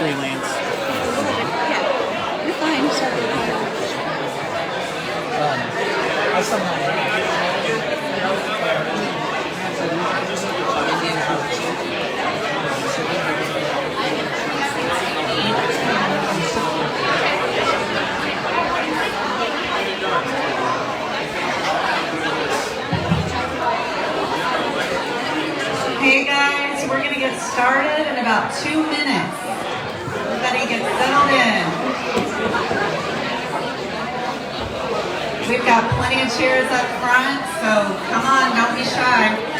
freelance. Yeah, you're fine. I somehow. Hey guys, we're going to get started in about 2 minutes. Everybody get settled in. We've got plenty of chairs up front, so come on, don't be shy.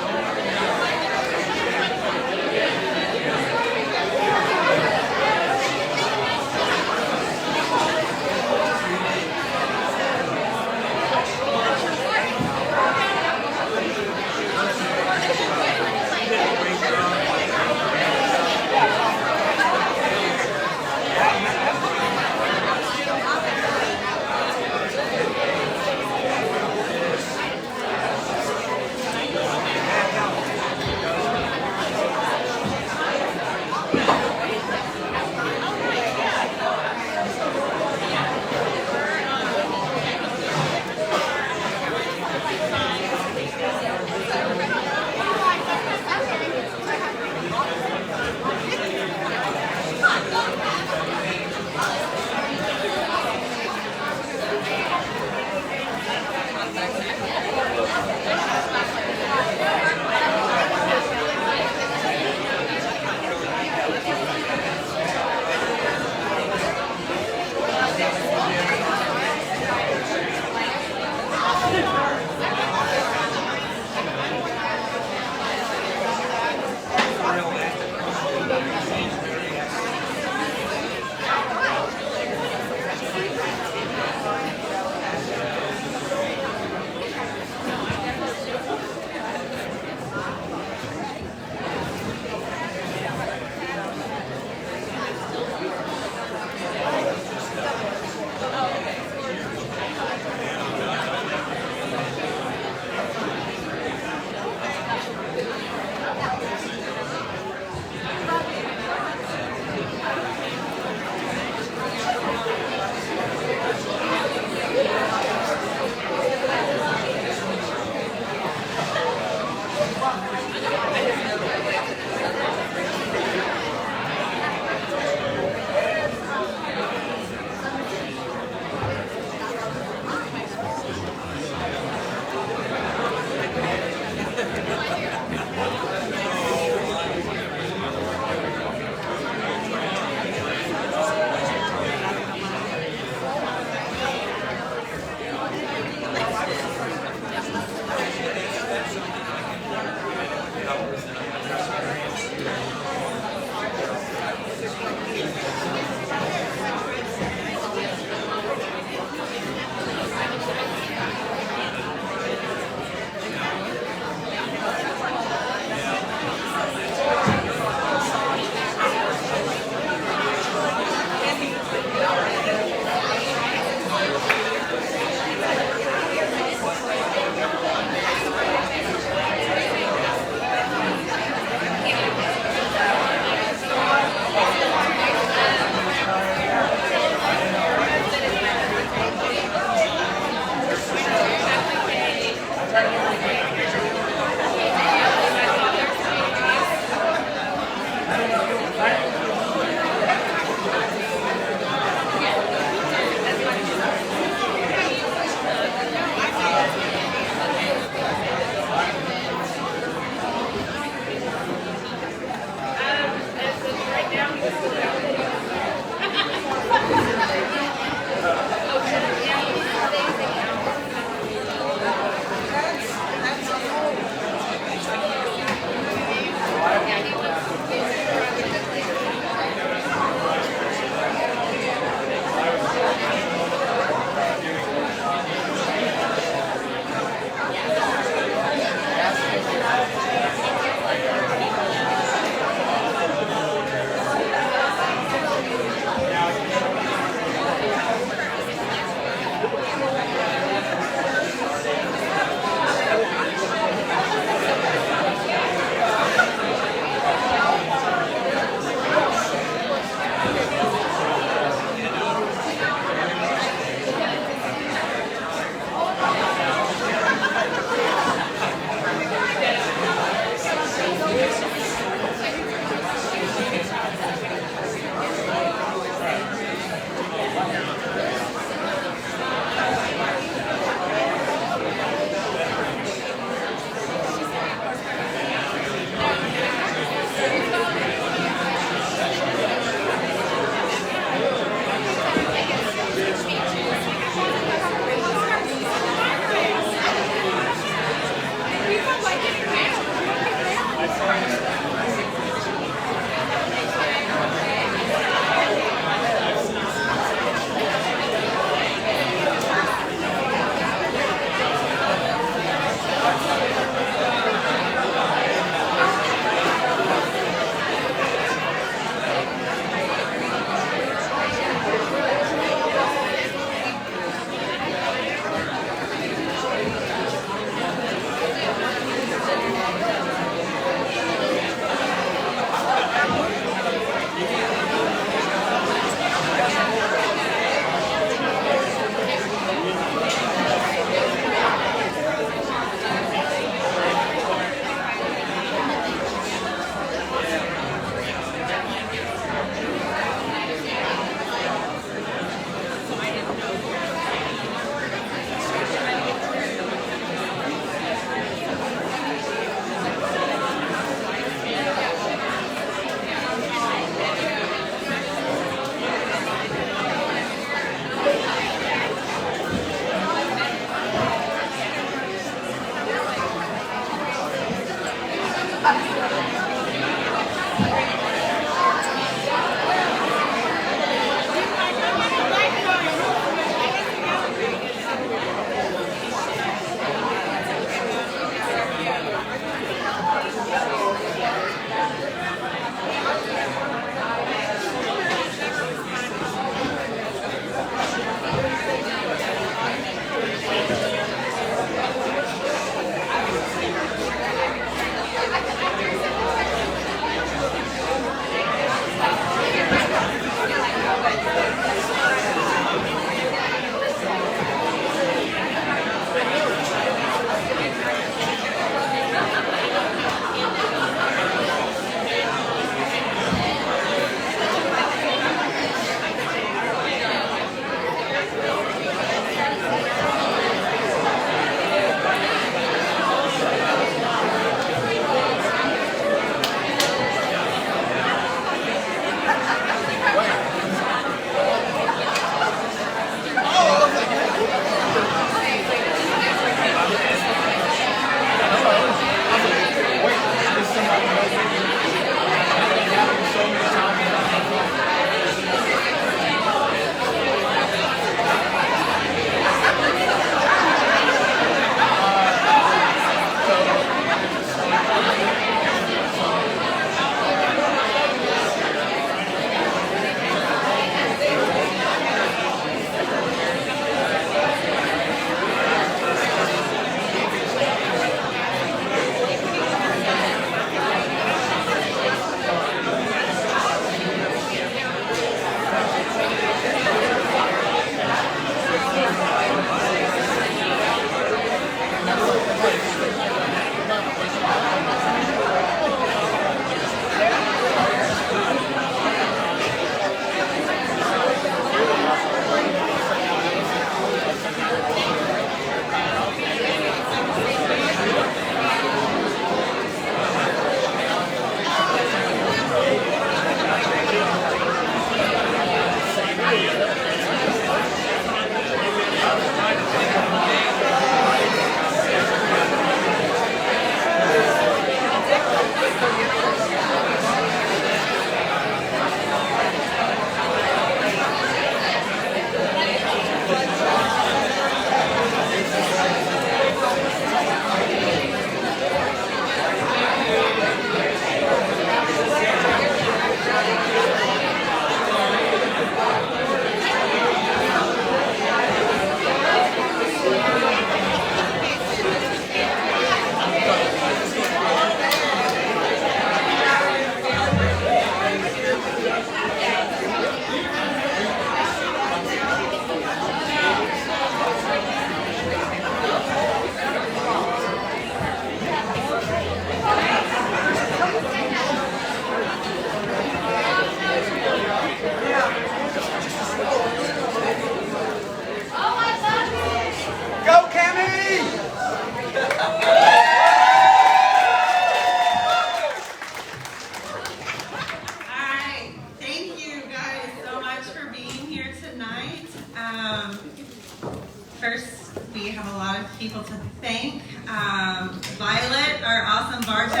First, we have a lot of people to thank. Violet, our awesome bartender,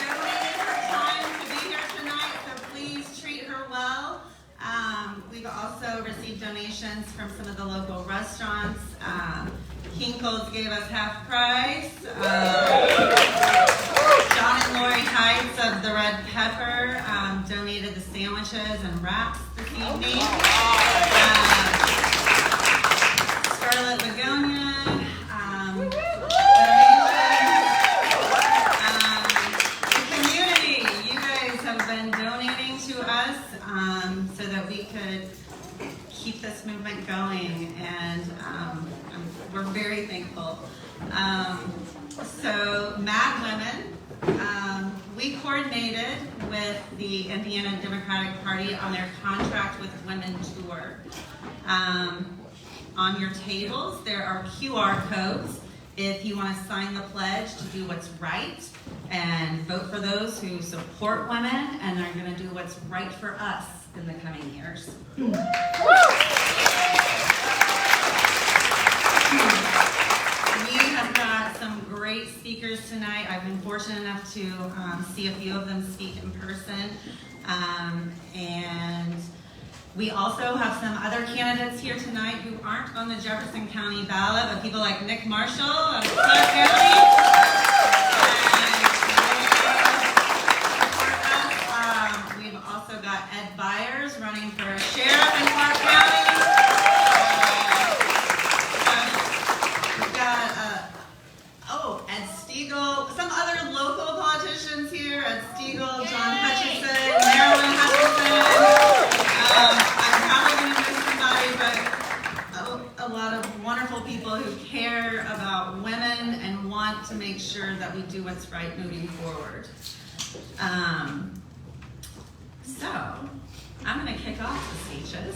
donated her time to be here tonight, so please treat her well. We've also received donations from some of the local restaurants. Kinkles gave us half price. John and Lori Heights of the Red Pepper donated the sandwiches and wraps this evening. Scarlet Lagonia, the community, you guys have been donating to us so that we could keep this movement going, and we're very thankful. So MADWOMEN, we coordinated with the Indiana Democratic Party on their Contract with Women tour. On your tables, there are QR codes if you want to sign the pledge to do what's right and vote for those who support women and are going to do what's right for us in the coming years. We have got some great speakers tonight. I've been fortunate enough to see a few of them speak in person. And we also have some other candidates here tonight who aren't on the Jefferson County ballot, but people like Nick Marshall of Clark County. We've also got Ed Byers running for sheriff in Clark County. We've got Ed Stiegel, some other local politicians here. Ed Stiegel, John Hutchison, Marilyn Hutchison. I'm probably going to miss somebody, but a lot of wonderful people who care about women and want to make sure that we do what's right moving forward. So, I'm going to kick off the speeches.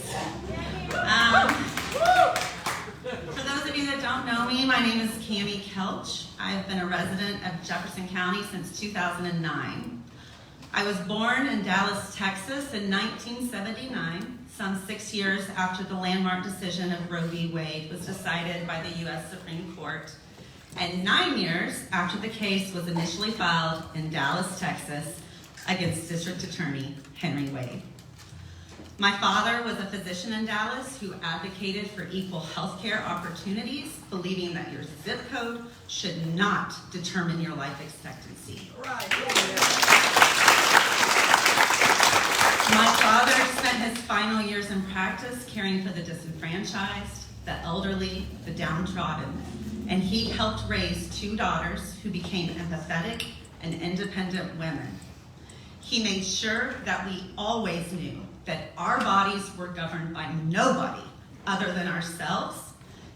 For those of you that don't know me, my name is Cammie Kelch. I've been a resident of Jefferson County since 2009. I was born in Dallas, Texas in 1979, some 6 years after the landmark decision of Roe v. Wade was decided by the U.S. Supreme Court, and 9 years after the case was initially filed in Dallas, Texas, against District Attorney Henry Wade. My father was a physician in Dallas who advocated for equal health care opportunities, believing that your zip code should not determine your life expectancy. My father spent his final years in practice caring for the disenfranchised, the elderly, the downtrodden, and he helped raise 2 daughters who became empathetic and independent women. He made sure that we always knew that our bodies were governed by nobody other than ourselves,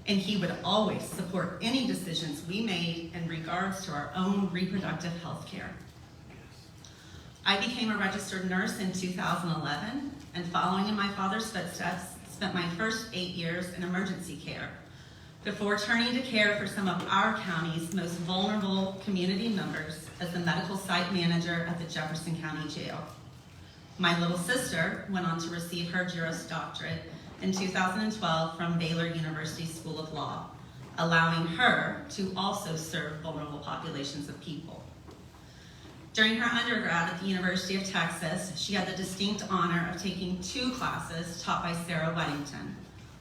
and he would always support any decisions we made in regards to our own reproductive health care. I became a registered nurse in 2011, and following in my father's footsteps, spent my first 8 years in emergency care, before turning to care for some of our county's most vulnerable community members as the medical site manager at the Jefferson County Jail. My little sister went on to receive her Juris Doctorate in 2012 from Baylor University School of Law, allowing her to also serve vulnerable populations of people. During her undergrad at the University of Texas, she had the distinct honor of taking 2 classes taught by Sarah Weddington,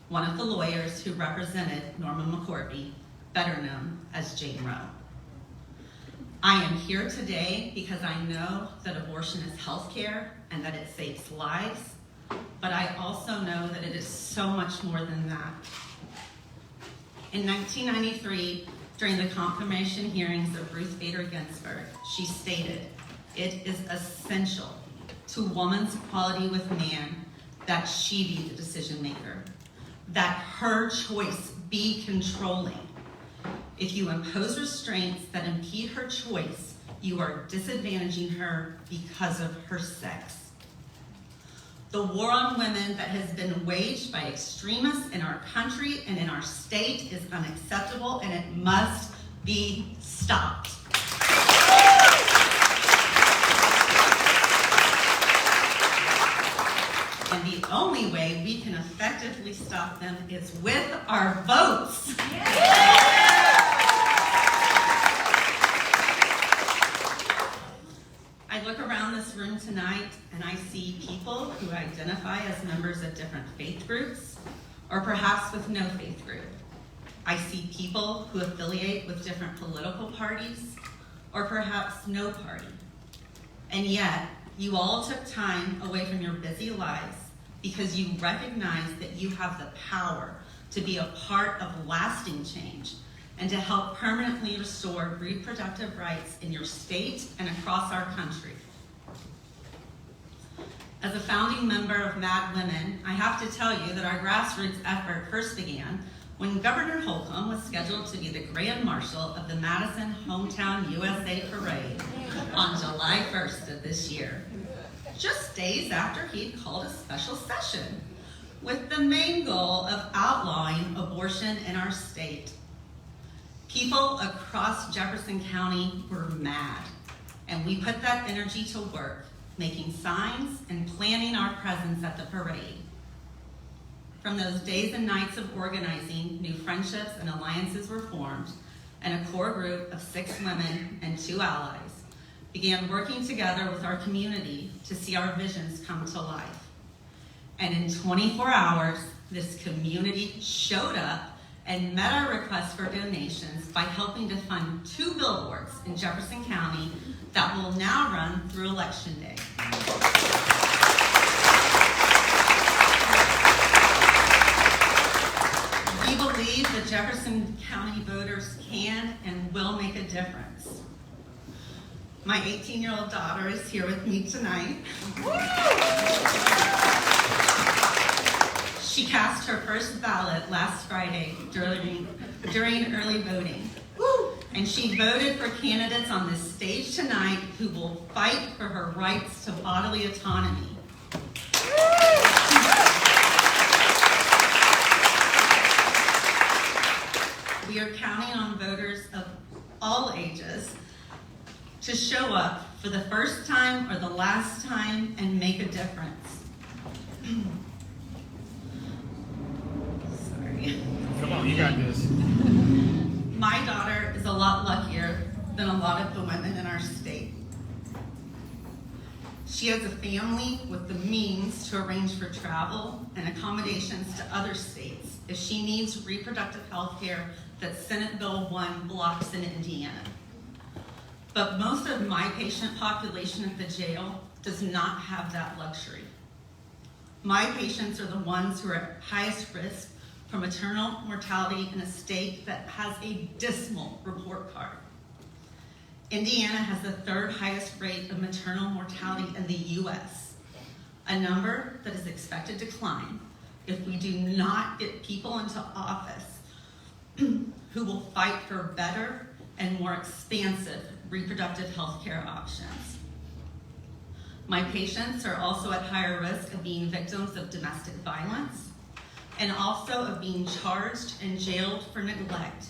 one of the lawyers who represented Norma McCorvey, better known as Jane Roe. I am here today because I know that abortion is health care and that it saves lives, but I also know that it is so much more than that. In 1993, during the confirmation hearings of Ruth Bader Ginsburg, she stated, "It is essential to woman's equality with man that she be the decision maker, that her choice be controlling. If you impose restraints that impede her choice, you are disadvantaging her because of her sex." The war on women that has been waged by extremists in our country and in our state is unacceptable, and it must be stopped. And the only way we can effectively stop them is with our votes. I look around this room tonight and I see people who identify as members of different faith groups, or perhaps with no faith group. I see people who affiliate with different political parties, or perhaps no party. And yet, you all took time away from your busy lives because you recognize that you have the power to be a part of lasting change and to help permanently restore reproductive rights in your state and across our country. As a founding member of MADWOMEN, I have to tell you that our grassroots effort first began when Governor Holcomb was scheduled to be the Grand Marshal of the Madison Hometown USA Parade on July 1st of this year, just days after he'd called a special session with the main goal of outlawing abortion in our state. People across Jefferson County were mad, and we put that energy to work, making signs and planning our presence at the parade. From those days and nights of organizing, new friendships and alliances were formed, and a core group of 6 women and 2 allies began working together with our community to see our visions come to life. And in 24 hours, this community showed up and met our request for donations by helping to fund 2 billboards in Jefferson County that will now run through Election Day. We believe that Jefferson County voters can and will make a difference. My 18-year-old daughter is here with me tonight. She cast her first ballot last Friday during early voting. And she voted for candidates on this stage tonight who will fight for her rights to bodily autonomy. We are counting on voters of all ages to show up for the first time or the last time and make a difference. Sorry. Come on, you got this. My daughter is a lot luckier than a lot of the women in our state. She has a family with the means to arrange for travel and accommodations to other states if she needs reproductive health care that Senate Bill 1 blocks in Indiana. But most of my patient population at the jail does not have that luxury. My patients are the ones who are at highest risk for maternal mortality in a state that has a dismal report card. Indiana has the 3rd highest rate of maternal mortality in the US, a number that is expected to climb if we do not get people into office who will fight for better and more expansive reproductive health care options. My patients are also at higher risk of being victims of domestic violence and also of being charged and jailed for neglect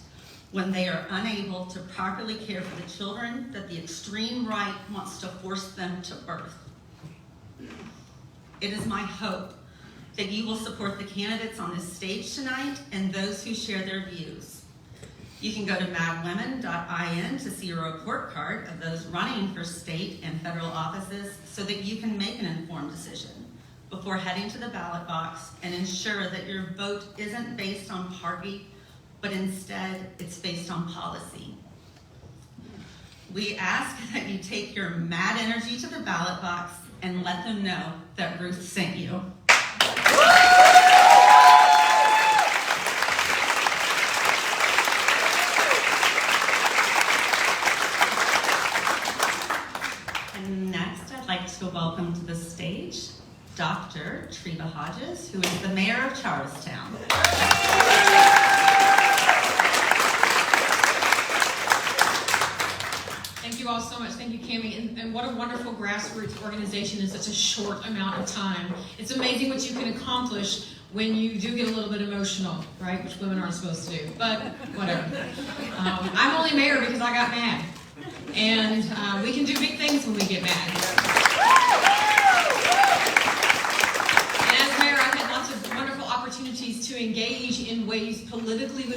when they are unable to properly care for the children that the extreme right wants to force them to birth. It is my hope that you will support the candidates on this stage tonight and those who share their views. You can go to madwomen.in to see a report card of those running for state and federal offices so that you can make an informed decision before heading to the ballot box and ensure that your vote isn't based on party, but instead it's based on policy. We ask that you take your mad energy to the ballot box and let them know that Ruth sent you. And next, I'd like to welcome to the stage Dr. Treva Hodges, who is the mayor of Charlestown. Thank you all so much. Thank you, Cammie. And what a wonderful grassroots organization in such a short amount of time. It's amazing what you can accomplish when you do get a little bit emotional, right? Which women aren't supposed to do, but whatever. I'm only mayor because I got mad. And we can do big things when we get mad.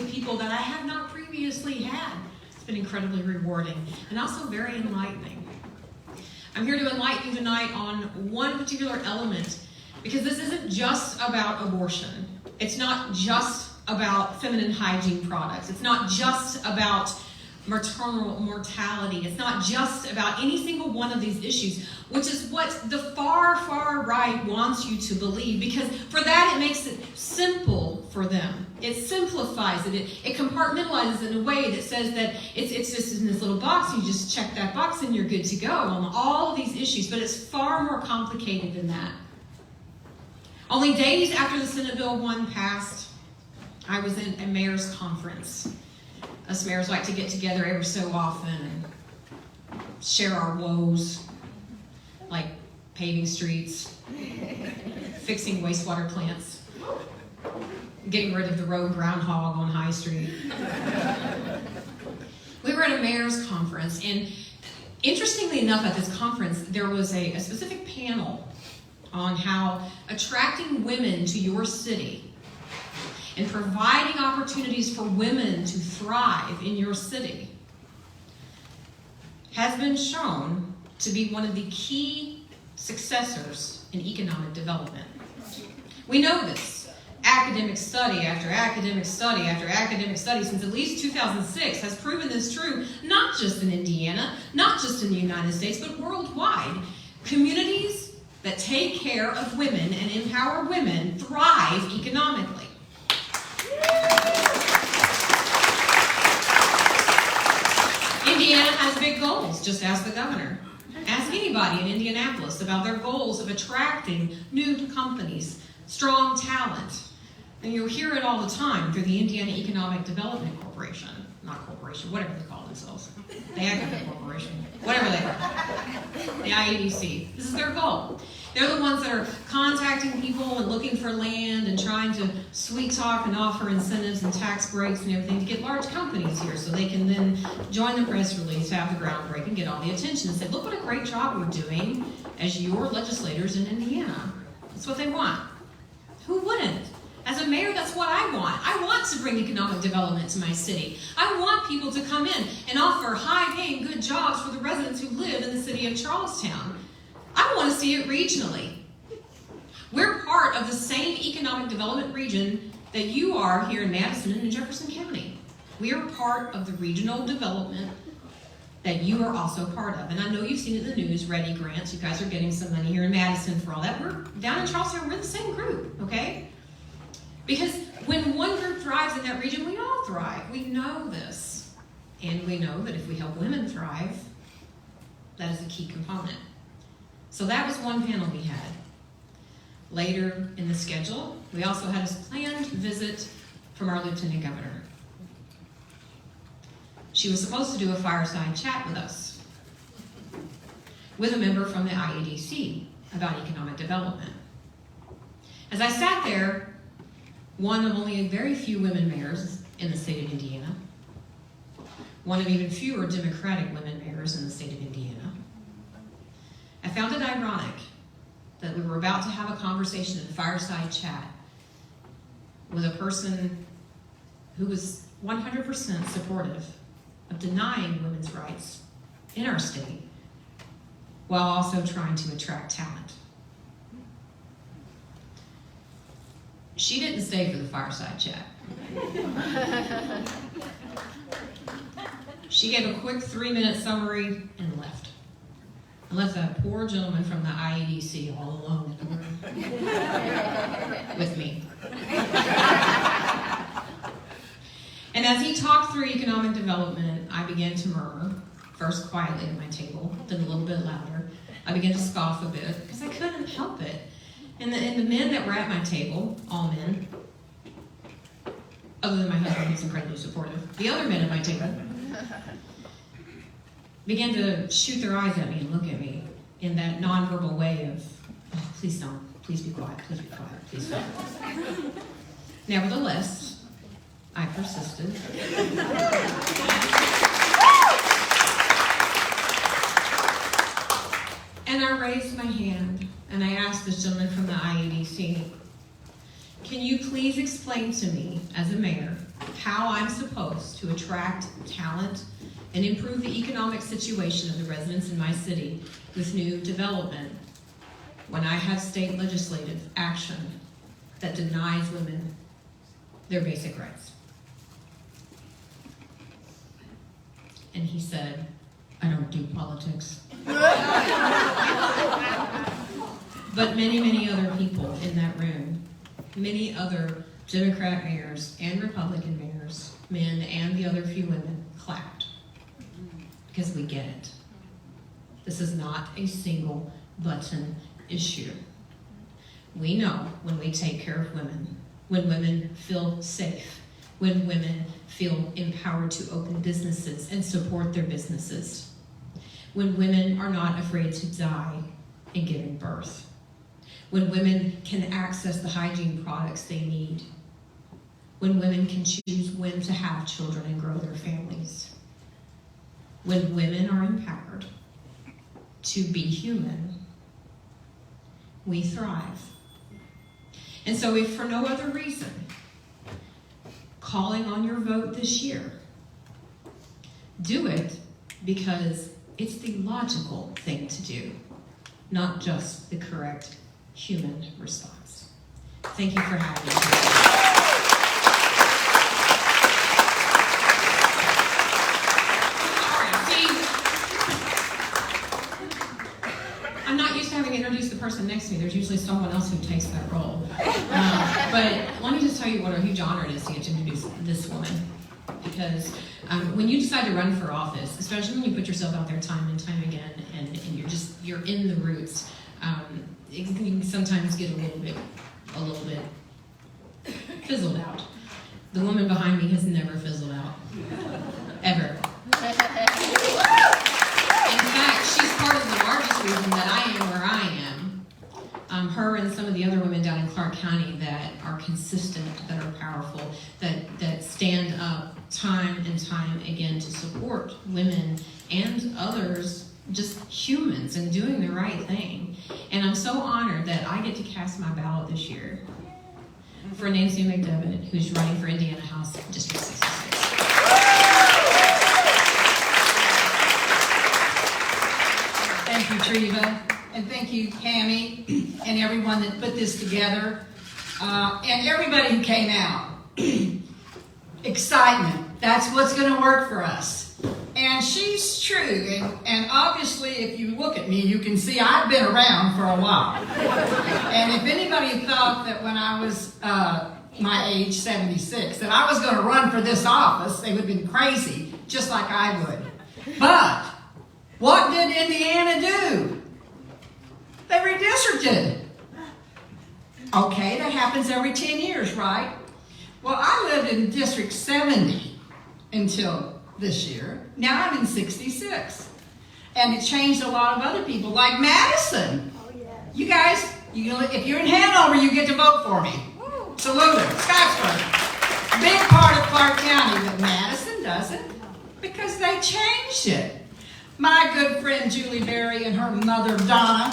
with people that I have not previously had. It's been incredibly rewarding and also very enlightening. I'm here to enlighten you tonight on one particular element, because this isn't just about abortion. It's not just about feminine hygiene products. It's not just about maternal mortality. It's not just about any single one of these issues, which is what the far, far right wants you to believe, because for that it makes it simple for them. It simplifies it. It compartmentalizes it in a way that says that it's just in this little box, and you just check that box and you're good to go on all of these issues, but it's far more complicated than that. Only days after the Senate Bill 1 passed, I was in a mayor's conference. Us mayors like to get together every so often and share our woes, like paving streets, fixing wastewater plants, getting rid of the road groundhog on High Street. We were at a mayor's conference, and interestingly enough, at this conference, there was a specific panel on how attracting women to your city and providing opportunities for women to thrive in your city has been shown to be one of the key successors in economic development. We know this. Academic study after academic study after academic study since at least 2006 has proven this true, not just in Indiana, not just in the United States, but worldwide. Communities that take care of women and empower women thrive economically. Indiana has big goals. Just ask the governor. Ask anybody in Indianapolis about their goals of attracting new companies, strong talent. And you'll hear it all the time through the Indiana Economic Development Corporation. Not corporation, whatever they call themselves. The Aggregate Corporation. Whatever they are. The IEDC. This is their goal. They're the ones that are contacting people and looking for land and trying to sweet talk and offer incentives and tax breaks and everything to get large companies here so they can then join the press release, have the groundbreak, and get all the attention and say, look what a great job we're doing as your legislators in Indiana. That's what they want. Who wouldn't? As a mayor, that's what I want. I want to bring economic development to my city. I want people to come in and offer high-paying, good jobs for the residents who live in the city of Charlestown. I want to see it regionally. We're part of the same economic development region that you are here in Madison and in Jefferson County. We are part of the regional development that you are also part of. And I know you've seen it in the news, Ready grants. You guys are getting some money here in Madison for all that. We're down in Charlestown, we're the same group, okay? Because when one group thrives in that region, we all thrive. We know this. And we know that if we help women thrive, that is a key component. So that was one panel we had. Later in the schedule, we also had a planned visit from our Lieutenant Governor. She was supposed to do a fireside chat with us, with a member from the IEDC about economic development. As I sat there, one of only a very few women mayors in the state of Indiana, one of even fewer Democratic women mayors in the state of Indiana, I found it ironic that we were about to have a conversation in a fireside chat with a person who was 100% supportive of denying women's rights in our state while also trying to attract talent. She didn't stay for the fireside chat. She gave a quick 3-minute summary and left. And left that poor gentleman from the IEDC all alone in the room with me. And as he talked through economic development, I began to murmur, first quietly at my table, then a little bit louder. I began to scoff a bit because I couldn't help it. And the men that were at my table, all men, other than my husband who's incredibly supportive, the other men at my table began to shoot their eyes at me and look at me in that nonverbal way of, oh, please don't, please be quiet, please be quiet, please don't. Nevertheless, I persisted. And I raised my hand and I asked this gentleman from the IEDC, can you please explain to me, as a mayor, how I'm supposed to attract talent and improve the economic situation of the residents in my city with new development when I have state legislative action that denies women their basic rights. And he said, I don't do politics. But many, many other people in that room, many other Democrat mayors and Republican mayors, men and the other few women, clapped. Because we get it. This is not a single button issue. We know when we take care of women, when women feel safe, when women feel empowered to open businesses and support their businesses, when women are not afraid to die in giving birth, when women can access the hygiene products they need, when women can choose when to have children and grow their families, when women are empowered to be human, we thrive. And so if for no other reason, calling on your vote this year, do it because it's the logical thing to do, not just the correct human response. Thank you for having me. I'm not used to having to introduce the person next to me. There's usually someone else who takes that role. But let me just tell you what a huge honor it is to get to introduce this woman. Because when you decide to run for office, especially when you put yourself out there time and time again, and you're in the roots, it can sometimes get a little bit fizzled out. The woman behind me has never fizzled out, ever. In fact, she's part of the largest reason that I am where I am. Her and some of the other women down in Clark County that are consistent, that are powerful, that stand up time and time again to support women and others, just humans, and doing the right thing. And I'm so honored that I get to cast my ballot this year for Nancy McDevitt, who's running for Indiana House District 66. Thank you, Treva, and thank you, Cammie, and everyone that put this together, and everybody who came out. Excitement, that's what's going to work for us. And she's true, and obviously if you look at me, you can see I've been around for a while. And if anybody thought that when I was my age, 76, that I was going to run for this office, they would have been crazy, just like I would. But what did Indiana do? They redistricted. Okay, that happens every 10 years, right? Well, I lived in District 70 until this year. Now I'm in 66. And it changed a lot of other people, like Madison. Oh, yeah. You guys, if you're in Hanover, you get to vote for me. Salute it. Scottsburg. Big part of Clark County, but Madison doesn't because they changed it. My good friend Julie Berry and her mother Donna,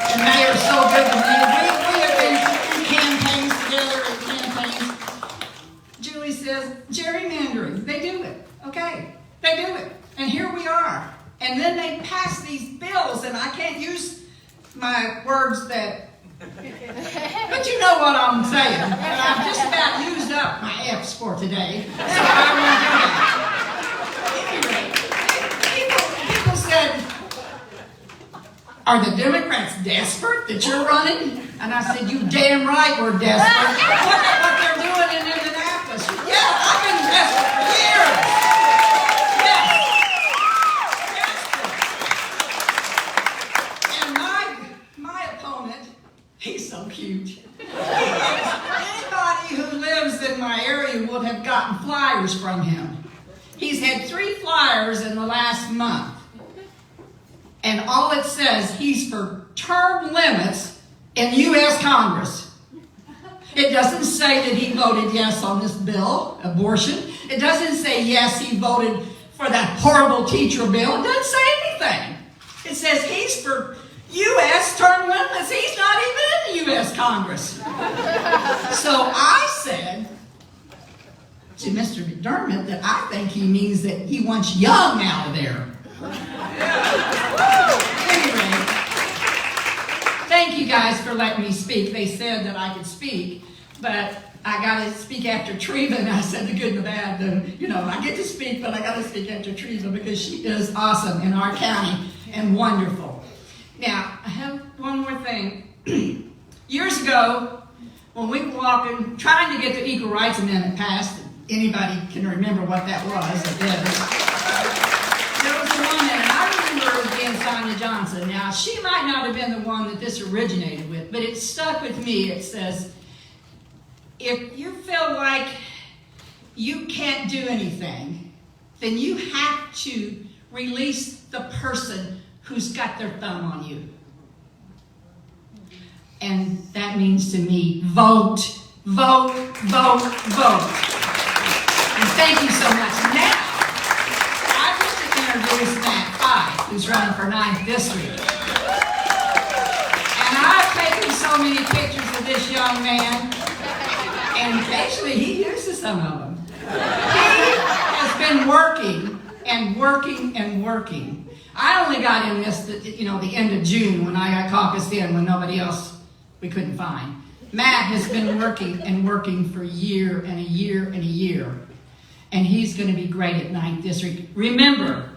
and they are so good to me. We have been in campaigns together and campaigns. Julie says, gerrymandering, they do it, okay? They do it, and here we are. And then they pass these bills, and I can't use my words that, but you know what I'm saying. And I've just about used up my F's for today, so I won't do that. Anyway, people said, are the Democrats desperate that you're running? And I said, you damn right we're desperate. Look at what they're doing in Indianapolis. Yeah, I've been desperate for years. Yes. Desperate. And my opponent, he's so cute. Anybody who lives in my area would have gotten flyers from him. He's had 3 flyers in the last month. And all it says, he's for term limits in U.S. Congress. It doesn't say that he voted yes on this bill, abortion. It doesn't say yes, he voted for that horrible teacher bill. It doesn't say anything. It says he's for U.S. term limits. He's not even in the U.S. Congress. So I said, to Mr. McDermott that I think he means that he wants young out of there. Anyway, thank you guys for letting me speak. They said that I could speak, but I got to speak after Treva, and I said the good and the bad. I get to speak, but I got to speak after Treva because she is awesome in our county and wonderful. Now, I have one more thing. Years ago, when we were walking, trying to get the Equal Rights Amendment passed, anybody can remember what that was, there was a woman, and I remember it being Sonia Johnson. Now, she might not have been the one that this originated with, but it stuck with me. It says, if you feel like you can't do anything, then you have to release the person who's got their thumb on you. And that means to me, vote, vote, vote, vote. And thank you so much. Now, I wish to introduce Fyfe, who's running for 9th District. And I've taken so many pictures of this young man, and actually he uses some of them. He has been working and working and working. I only got in this, the end of June when I got caucused in when nobody else we couldn't find. Matt has been working and working for a year and a year and a year. And he's going to be great at 9th District. Remember,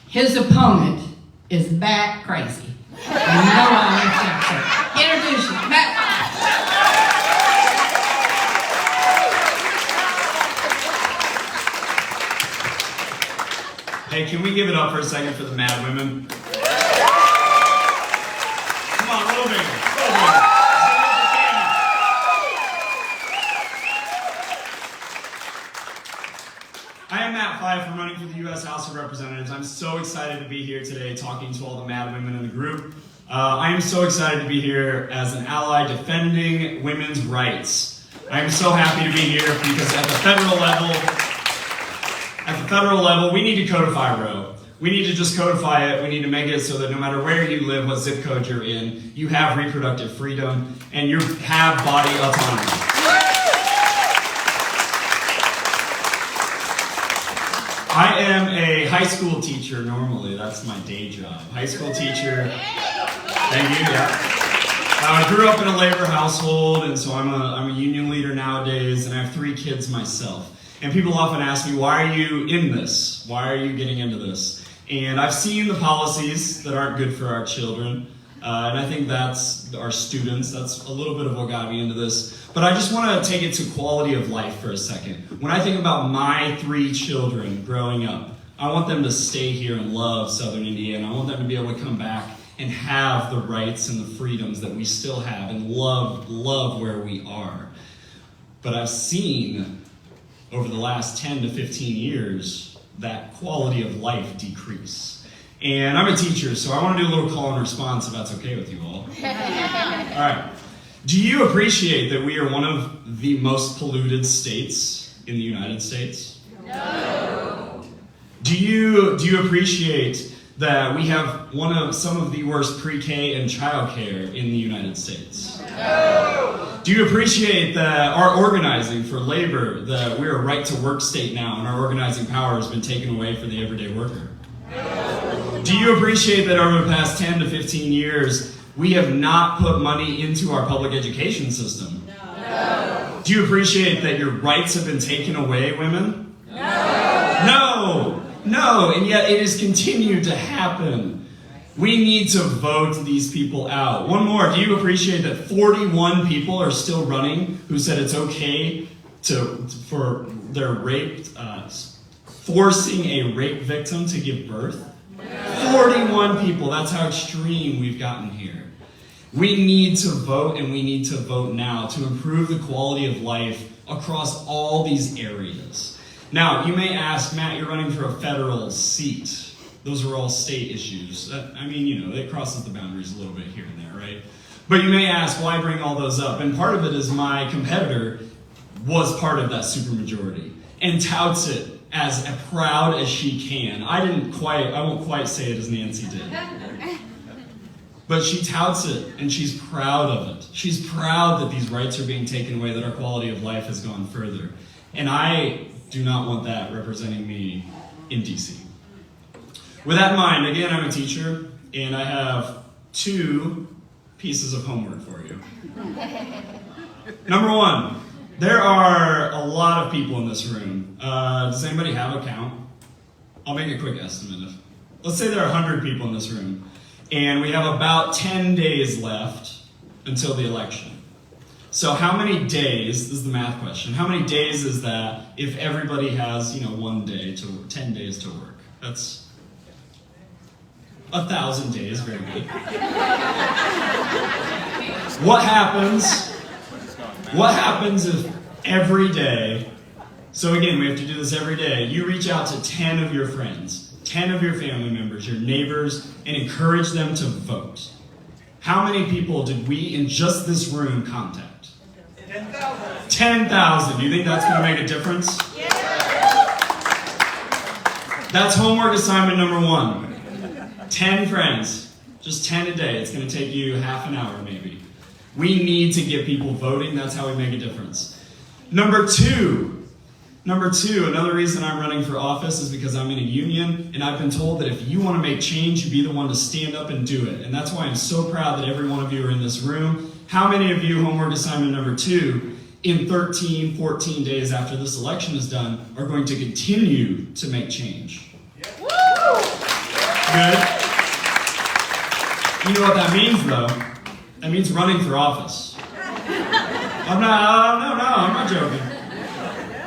his opponent is bat crazy. And you know I like that. So, introduce you, Matt. Hey, can we give it up for a second for the MADWOMEN? Come on, a little bigger. I am Matt Fyfe. I'm running for the U.S. House of Representatives. I'm so excited to be here today talking to all the MADWOMEN in the group. I am so excited to be here as an ally defending women's rights. I am so happy to be here because at the federal level, we need to codify Roe. We need to just codify it. We need to make it so that no matter where you live, what zip code you're in, you have reproductive freedom and you have body autonomy. I am a high school teacher normally. That's my day job. High school teacher. Thank you. Yeah. I grew up in a labor household, and so I'm a union leader nowadays, and I have 3 kids myself. And people often ask me, why are you in this? Why are you getting into this? And I've seen the policies that aren't good for our children. And I think that's our students. That's a little bit of what got me into this. But I just want to take it to quality of life for a second. When I think about my 3 children growing up, I want them to stay here and love Southern Indiana. I want them to be able to come back and have the rights and the freedoms that we still have and love where we are. But I've seen over the last 10 to 15 years that quality of life decrease. And I'm a teacher, so I want to do a little call and response if that's okay with you all. All right. Do you appreciate that we are one of the most polluted states in the United States? No. Do you appreciate that we have some of the worst pre-K and childcare in the United States? No. Do you appreciate that our organizing for labor, that we're a right-to-work state now, and our organizing power has been taken away for the everyday worker? No. Do you appreciate that over the past 10 to 15 years, we have not put money into our public education system? No. Do you appreciate that your rights have been taken away, women? No. No, and yet it has continued to happen. We need to vote these people out. One more, do you appreciate that 41 people are still running who said it's okay for their rape, forcing a rape victim to give birth? 41 people, that's how extreme we've gotten here. We need to vote, and we need to vote now to improve the quality of life across all these areas. Now, you may ask, Matt, you're running for a federal seat. Those are all state issues. It crosses the boundaries a little bit here and there, right? But you may ask, why bring all those up? And part of it is my competitor was part of that supermajority and touts it as proud as she can. I won't quite say it as Nancy did. But she touts it, and she's proud of it. She's proud that these rights are being taken away, that our quality of life has gone further. And I do not want that representing me in DC. With that in mind, again, I'm a teacher, and I have 2 pieces of homework for you. Number 1, there are a lot of people in this room. Does anybody have a count? I'll make a quick estimate. Let's say there are 100 people in this room, and we have about 10 days left until the election. So how many days, this is the math question, how many days is that if everybody has, 1 day to 10 days to work? That's 1,000 days, very good. What happens if every day, so again, we have to do this every day, you reach out to 10 of your friends, 10 of your family members, your neighbors, and encourage them to vote. How many people did we in just this room contact? 10,000. 10,000. Do you think that's going to make a difference? Yeah. That's homework assignment number 1. 10 friends. Just 10 a day. It's going to take you half an hour maybe. We need to get people voting. That's how we make a difference. Number two, another reason I'm running for office is because I'm in a union, and I've been told that if you want to make change, you be the one to stand up and do it. And that's why I'm so proud that every one of you are in this room. How many of you, homework assignment number 2, in 13, 14 days after this election is done, are going to continue to make change? Woo! Good. You know what that means, though? That means running for office. I'm not joking.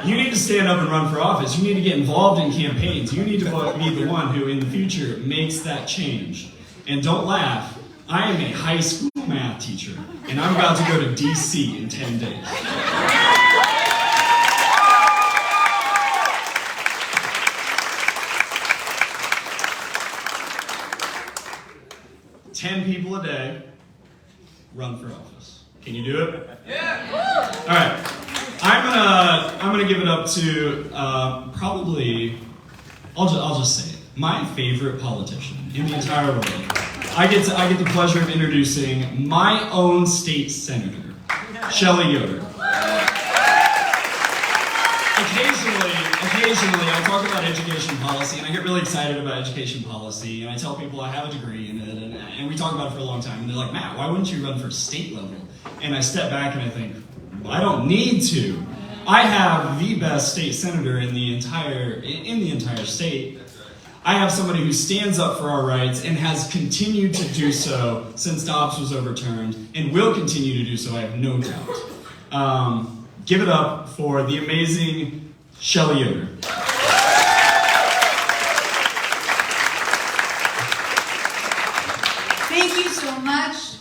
You need to stand up and run for office. You need to get involved in campaigns. You need to be the one who, in the future, makes that change. And don't laugh. I am a high school math teacher, and I'm about to go to DC in 10 days. 10 people a day, run for office. Can you do it? Yeah. All right. I'm gonna give it up to probably. I'll just say it. My favorite politician in the entire world. I get the pleasure of introducing my own state senator, Shelli Yoder. Occasionally, I talk about education policy, and I get really excited about education policy, and I tell people I have a degree in it, and we talk about it for a long time, and they're like, Matt, why wouldn't you run for state level? And I step back and I think, well, I don't need to. I have the best state senator in the entire state. I have somebody who stands up for our rights and has continued to do so since Dobbs was overturned, and will continue to do so, I have no doubt. Give it up for the amazing Shelli Yoder. Thank you so much,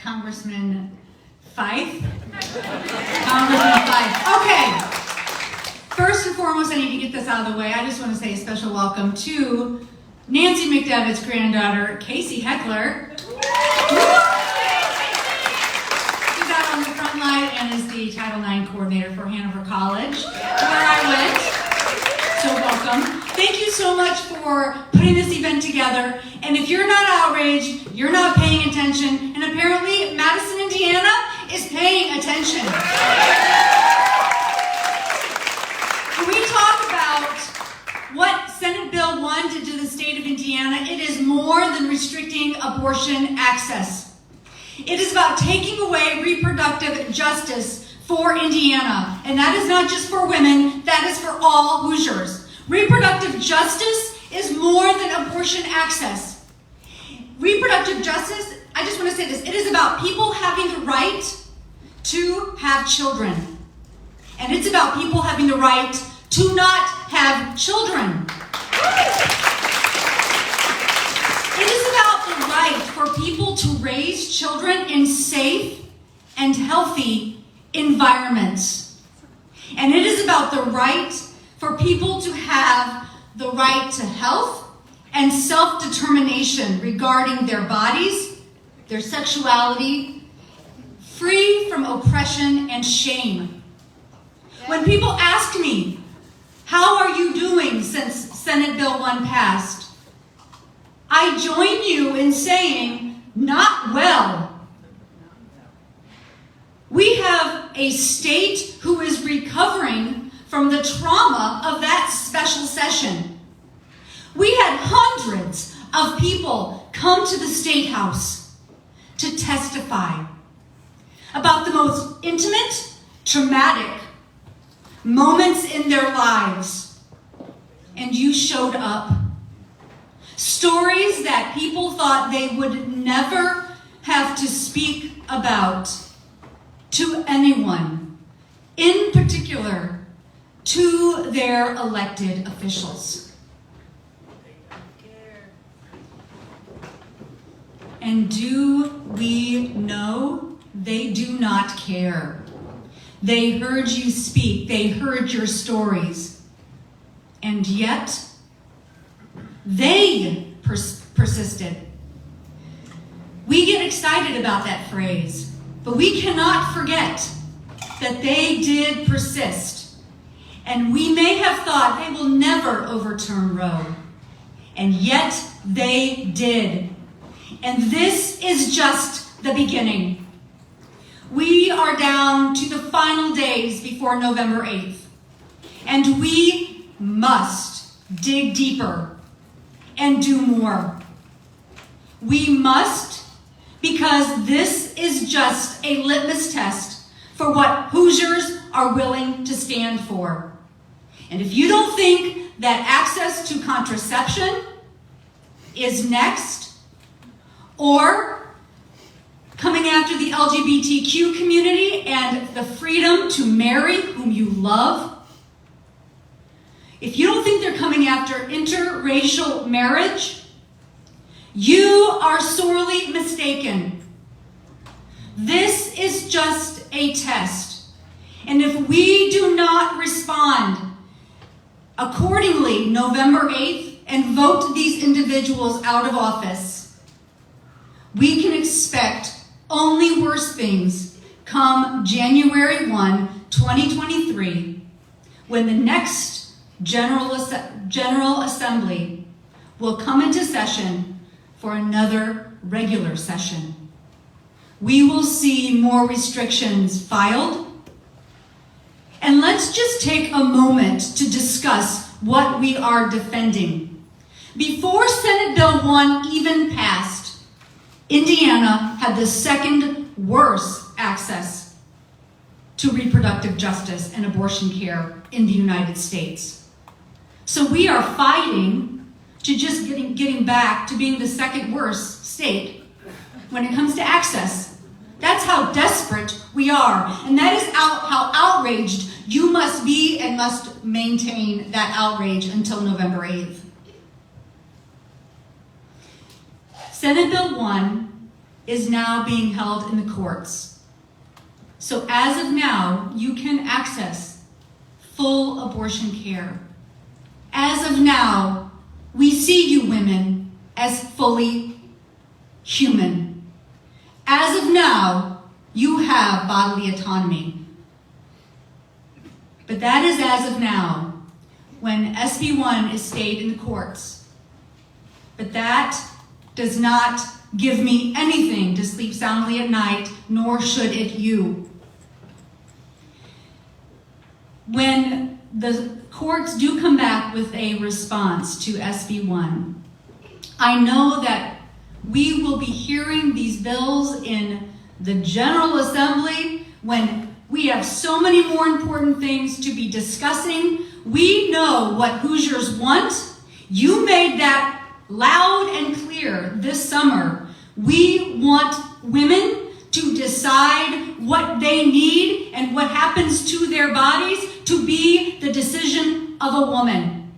Congressman Fyfe. Okay. First and foremost, I need to get this out of the way. I just want to say a special welcome to Nancy McDevitt's granddaughter, Casey Heckler. She's out on the front line and is the Title IX coordinator for Hanover College, where I went. So welcome. Thank you so much for putting this event together. And if you're not outraged, you're not paying attention, and apparently Madison, Indiana is paying attention. When we talk about what Senate Bill 1 did to the state of Indiana, it is more than restricting abortion access. It is about taking away reproductive justice for Indiana. And that is not just for women, that is for all Hoosiers. Reproductive justice is more than abortion access. Reproductive justice, I just want to say this, it is about people having the right to have children. And it's about people having the right to not have children. It is about the right for people to raise children in safe and healthy environments. And it is about the right for people to have the right to health and self-determination regarding their bodies, their sexuality, free from oppression and shame. When people ask me, how are you doing since Senate Bill 1 passed? I join you in saying, not well. We have a state who is recovering from the trauma of that special session. We had hundreds of people come to the State House to testify about the most intimate, traumatic moments in their lives. And you showed up. Stories that people thought they would never have to speak about to anyone, in particular to their elected officials. And do we know they do not care? They heard you speak, they heard your stories, and yet they persisted. We get excited about that phrase, but we cannot forget that they did persist. And we may have thought they will never overturn Roe, and yet they did. And this is just the beginning. We are down to the final days before November 8th, and we must dig deeper and do more. We must, because this is just a litmus test for what Hoosiers are willing to stand for. And if you don't think that access to contraception is next, or coming after the LGBTQ community and the freedom to marry whom you love, if you don't think they're coming after interracial marriage, you are sorely mistaken. This is just a test. And if we do not respond accordingly November 8th and vote these individuals out of office, we can expect only worse things come January 1, 2023, when the next General Assembly will come into session for another regular session. We will see more restrictions filed. And let's just take a moment to discuss what we are defending. Before Senate Bill 1 even passed, Indiana had the second worst access to reproductive justice and abortion care in the United States. So we are fighting to just getting back to being the second worst state when it comes to access. That's how desperate we are. And that is how outraged you must be, and must maintain that outrage until November 8th. Senate Bill 1 is now being held in the courts. So as of now, you can access full abortion care. As of now, we see you women as fully human. As of now, you have bodily autonomy. But that is as of now, when SB 1 is stayed in the courts. But that does not give me anything to sleep soundly at night, nor should it you. When the courts do come back with a response to SB 1, I know that we will be hearing these bills in the General Assembly when we have so many more important things to be discussing. We know what Hoosiers want. You made that loud and clear this summer. We want women to decide what they need and what happens to their bodies to be the decision of a woman.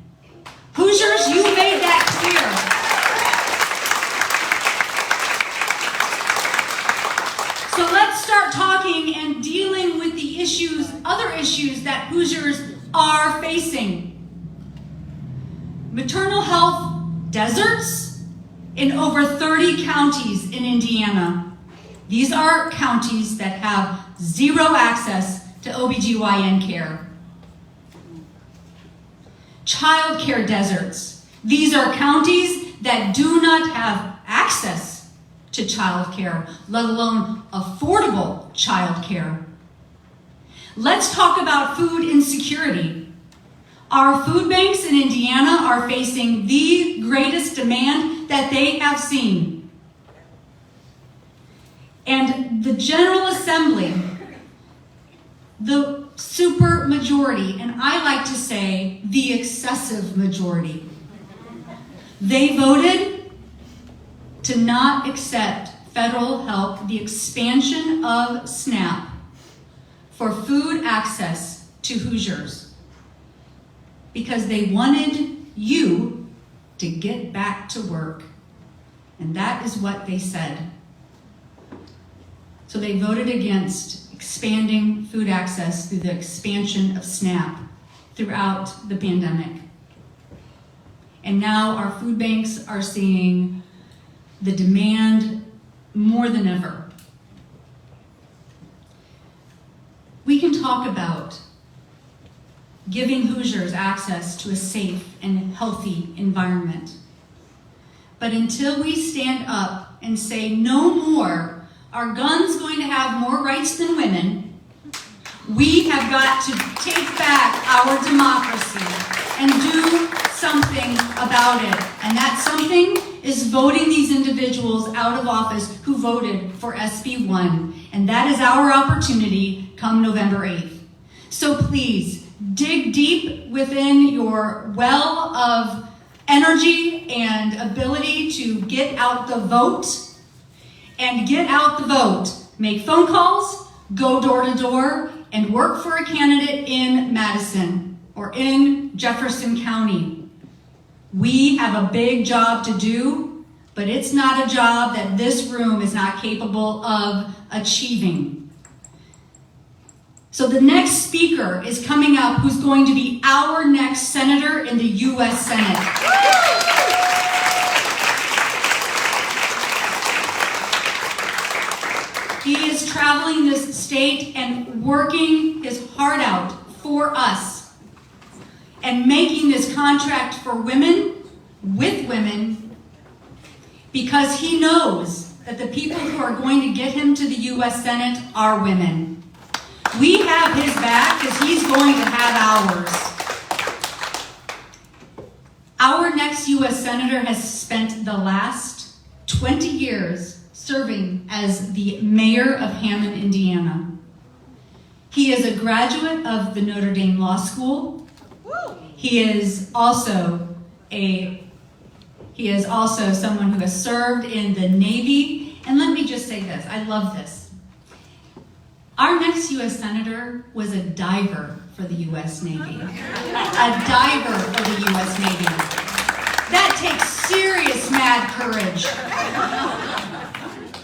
Hoosiers, you made that clear. So let's start talking and dealing with the issues, other issues that Hoosiers are facing. Maternal health deserts in over 30 counties in Indiana. These are counties that have zero access to OBGYN care. Child care deserts. These are counties that do not have access to child care, let alone affordable child care. Let's talk about food insecurity. Our food banks in Indiana are facing the greatest demand that they have seen. And the General Assembly, the super majority, and I like to say the excessive majority, they voted to not accept federal help, the expansion of SNAP, for food access to Hoosiers, because they wanted you to get back to work. And that is what they said. So they voted against expanding food access through the expansion of SNAP throughout the pandemic. And now our food banks are seeing the demand more than ever. We can talk about giving Hoosiers access to a safe and healthy environment. But until we stand up and say no more, are guns going to have more rights than women? We have got to take back our democracy and do something about it. And that something is voting these individuals out of office who voted for SB 1. And that is our opportunity come November 8th. So please, dig deep within your well of energy and ability to get out the vote. And get out the vote. Make phone calls, go door to door, and work for a candidate in Madison or in Jefferson County. We have a big job to do, but it's not a job that this room is not capable of achieving. So the next speaker is coming up who's going to be our next senator in the U.S. Senate. He is traveling this state and working his heart out for us and making this contract for women, with women, because he knows that the people who are going to get him to the U.S. Senate are women. We have his back because he's going to have ours. Our next U.S. Senator has spent the last 20 years serving as the mayor of Hammond, Indiana. He is a graduate of the Notre Dame Law School. He is also someone who has served in the Navy. And let me just say this, I love this. Our next U.S. Senator was a diver for the U.S. Navy. A diver for the U.S. Navy. That takes serious mad courage.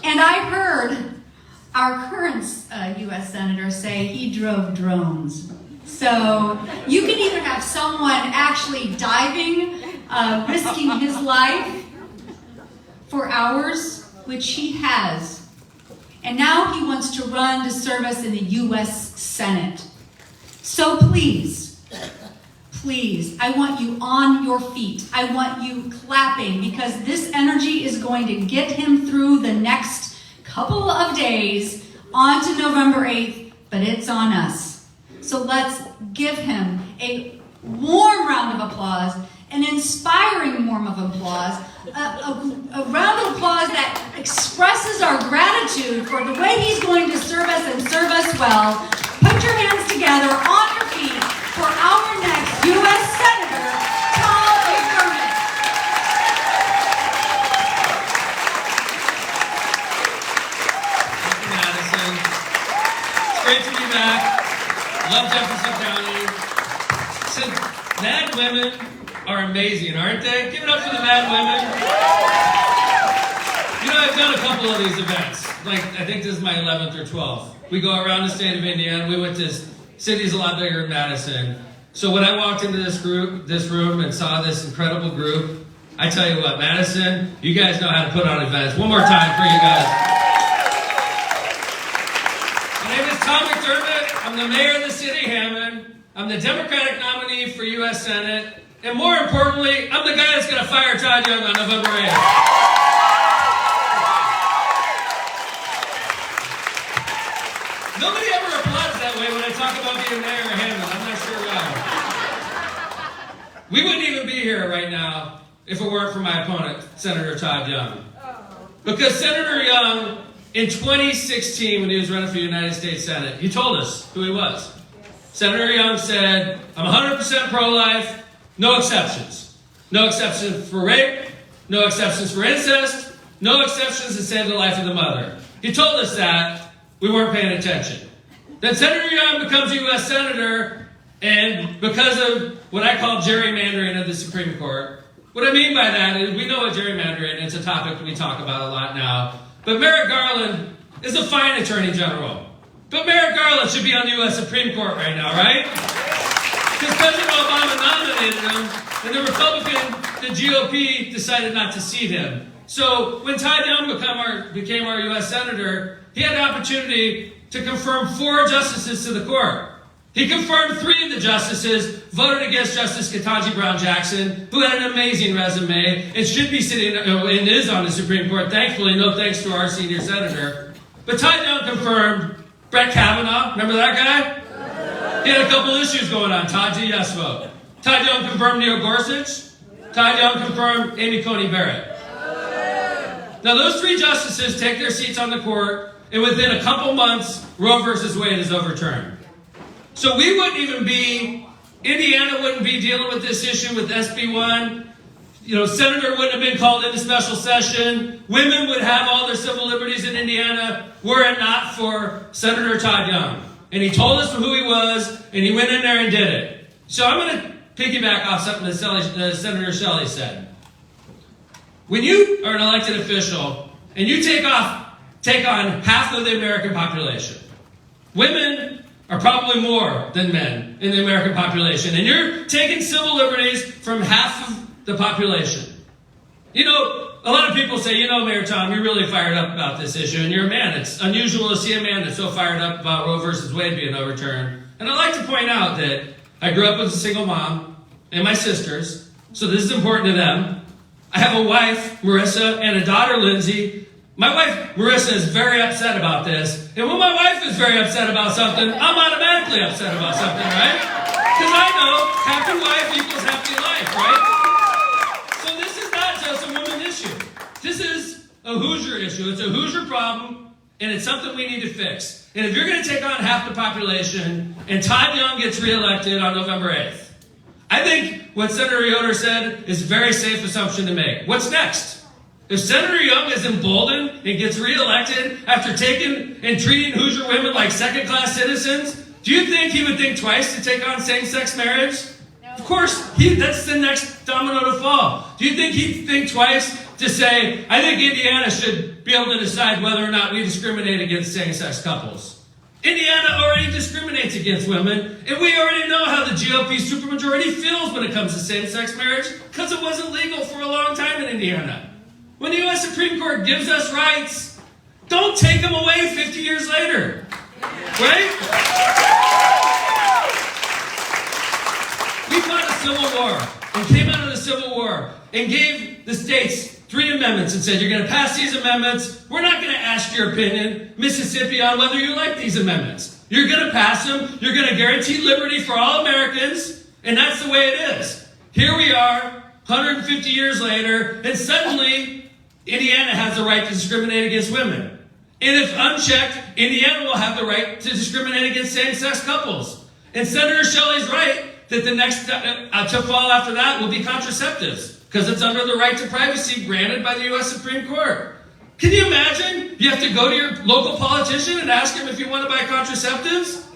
And I heard our current U.S. Senator say he drove drones. So you can either have someone actually diving, risking his life for hours, which he has. And now he wants to run to service in the U.S. Senate. So please, I want you on your feet. I want you clapping, because this energy is going to get him through the next couple of days on to November 8th, but it's on us. So let's give him a warm round of applause, an inspiring warm of applause, a round of applause that expresses our gratitude for the way he's going to serve us and serve us well. Put your hands together on your feet for our next U.S. Senator, McDermott. Thank you, Madison. It's great to be back. Love Jefferson County. So, Mad Women are amazing, aren't they? Give it up for the Mad Women. You know, I've done a couple of these events. Like, I think this is my 11th or 12th. We go around the state of Indiana. We went to cities a lot bigger than Madison. So when I walked into this room and saw this incredible group, I tell you what, Madison, you guys know how to put on events. One more time for you guys. My name is Tom McDermott. I'm the mayor of the city of Hammond. I'm the Democratic nominee for U.S. Senate. And more importantly, I'm the guy that's going to fire Todd Young on November 8th. Nobody ever applauds that way when I talk about being mayor of Hammond. I'm not sure why. We wouldn't even be here right now if it weren't for my opponent, Senator Todd Young. Because Senator Young, in 2016, when he was running for the United States Senate, he told us who he was. Senator Young said, I'm 100% pro-life, no exceptions. No exceptions for rape, no exceptions for incest, no exceptions to save the life of the mother. He told us that. We weren't paying attention. Then Senator Young becomes a U.S. Senator, and because of what I call gerrymandering of the Supreme Court, what I mean by that is we know what gerrymandering is. It's a topic we talk about a lot now. But Merrick Garland is a fine attorney general. But Merrick Garland should be on the U.S. Supreme Court right now, right? Because President Obama nominated him, and the the GOP decided not to seat him. So when Todd Young became our U.S. Senator, he had the opportunity to confirm 4 justices to the court. He confirmed 3 of the justices, voted against Justice Ketanji Brown Jackson, who had an amazing resume and should be sitting and is on the Supreme Court. Thankfully, no thanks to our senior senator. But Todd Young confirmed Brett Kavanaugh. Remember that guy? He had a couple issues going on. Todd's a yes vote. Todd Young confirmed Neil Gorsuch. Todd Young confirmed Amy Coney Barrett. Now, those 3 justices take their seats on the court, and within a couple months, Roe versus Wade is overturned. So we wouldn't even be, Indiana wouldn't be dealing with this issue with SB1. Senator wouldn't have been called into special session. Women would have all their civil liberties in Indiana were it not for Senator Todd Young. And he told us who he was, and he went in there and did it. So I'm going to piggyback off something that Senator Shelli said. When you are an elected official and you take on half of the American population, women are probably more than men in the American population, and you're taking civil liberties from half of the population. A lot of people say, Mayor Tom, you're really fired up about this issue, and you're a man. It's unusual to see a man that's so fired up about Roe versus Wade being overturned. And I'd like to point out that I grew up with a single mom and my sisters, so this is important to them. I have a wife, Marissa, and a daughter, Lindsay. My wife, Marissa, is very upset about this. And when my wife is very upset about something, I'm automatically upset about something, right? Because I know happy wife equals happy life, right? So this is not just a woman issue. This is a Hoosier issue. It's a Hoosier problem, and it's something we need to fix. And if you're going to take on half the population, and Todd Young gets reelected on November 8th, I think what Senator Yoder said is a very safe assumption to make. What's next? If Senator Young is emboldened and gets reelected after taking and treating Hoosier women like second-class citizens, do you think he would think twice to take on same-sex marriage? No. Of course, that's the next domino to fall. Do you think he'd think twice to say, I think Indiana should be able to decide whether or not we discriminate against same-sex couples? Indiana already discriminates against women, and we already know how the GOP supermajority feels when it comes to same-sex marriage, because it wasn't legal for a long time in Indiana. When the U.S. Supreme Court gives us rights, don't take them away 50 years later. Right? We fought a civil war and came out of the Civil War and gave the states 3 amendments and said, you're going to pass these amendments. We're not going to ask your opinion, Mississippi, on whether you like these amendments. You're going to pass them. You're going to guarantee liberty for all Americans. And that's the way it is. Here we are, 150 years later, and suddenly Indiana has the right to discriminate against women. And if unchecked, Indiana will have the right to discriminate against same-sex couples. And Senator Shelli's right that the next to fall after that will be contraceptives, because it's under the right to privacy granted by the U.S. Supreme Court. Can you imagine? You have to go to your local politician and ask him if you want to buy contraceptives?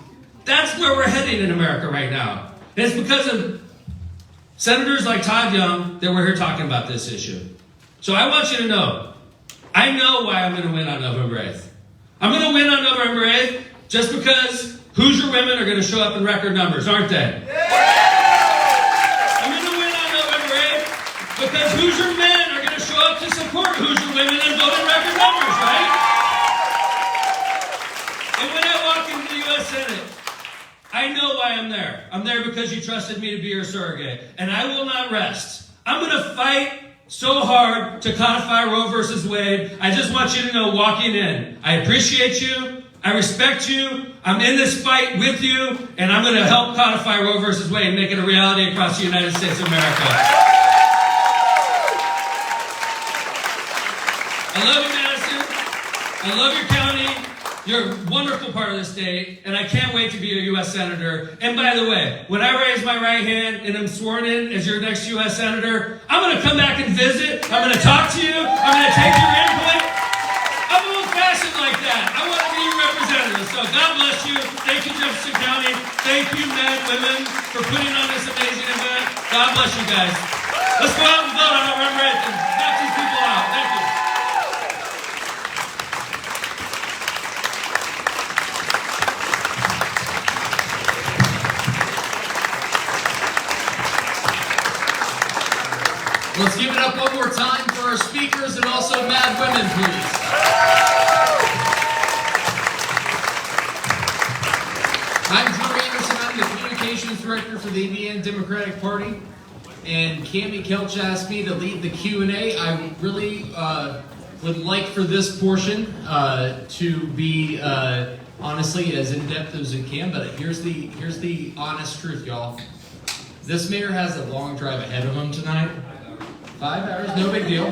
That's where we're heading in America right now. And it's because of senators like Todd Young that we're here talking about this issue. So I want you to know, I know why I'm going to win on November 8th. I'm going to win on November 8th just because Hoosier women are going to show up in record numbers, aren't they? I'm going to win on November 8th because Hoosier men are going to show up to support Hoosier women and vote in record numbers, right? And when I walk into the U.S. Senate, I know why I'm there. I'm there because you trusted me to be your surrogate. And I will not rest. I'm going to fight so hard to codify Roe versus Wade. I just want you to know, walking in, I appreciate you. I respect you. I'm in this fight with you, and I'm going to help codify Roe versus Wade and make it a reality across the United States of America. I love you, Madison. I love your county. You're a wonderful part of the state, and I can't wait to be a U.S. Senator. And by the way, when I raise my right hand and I'm sworn in as your next U.S. Senator, I'm going to come back and visit. I'm going to talk to you. I'm going to take your input. I'm old-fashioned like that. I want to be your representative. So God bless you. Thank you, Jefferson County. Thank you, men, women, for putting on this amazing event. God bless you guys. Let's go out and vote on November 8th and knock these people out. Thank you. Let's give it up one more time for our speakers and also MADWOMEN, please. I'm Drew Anderson. I'm the Communications Director for the Indiana Democratic Party. And Cammie Kelch asked me to lead the Q&A. I really would like for this portion to be, honestly, as in-depth as it can. But here's the honest truth, y'all. This mayor has a long drive ahead of him tonight. 5 hours, no big deal.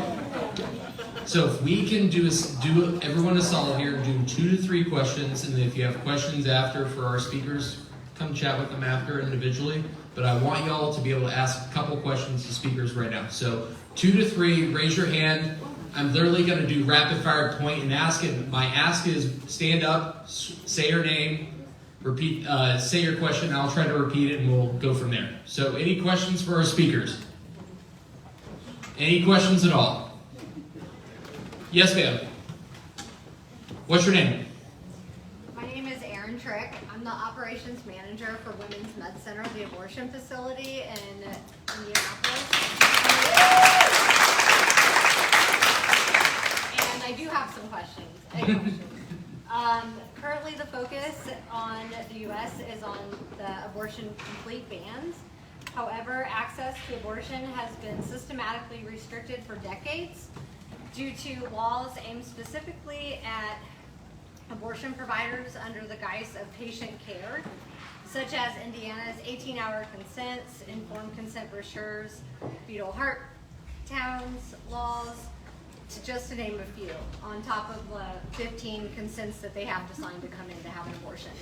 So if we can do everyone a solid here and do 2 to 3 questions, and if you have questions after for our speakers, come chat with them after individually. But I want y'all to be able to ask a couple questions to speakers right now. So 2 to 3, raise your hand. I'm literally going to do rapid fire point and ask it. My ask is stand up, say your name, repeat, say your question. I'll try to repeat it and we'll go from there. So any questions for our speakers? Any questions at all? Yes, ma'am. What's your name? My name is Erin Trick. I'm the operations manager for Women's Med Center, the abortion facility in Indianapolis. And I do have some questions. Currently the focus on the U.S. is on the abortion complete bans. However, access to abortion has been systematically restricted for decades due to laws aimed specifically at abortion providers under the guise of patient care, such as Indiana's 18-hour consents, informed consent brochures, fetal heart towns laws, just to name a few, on top of the 15 consents that they have to sign to come in to have an abortion.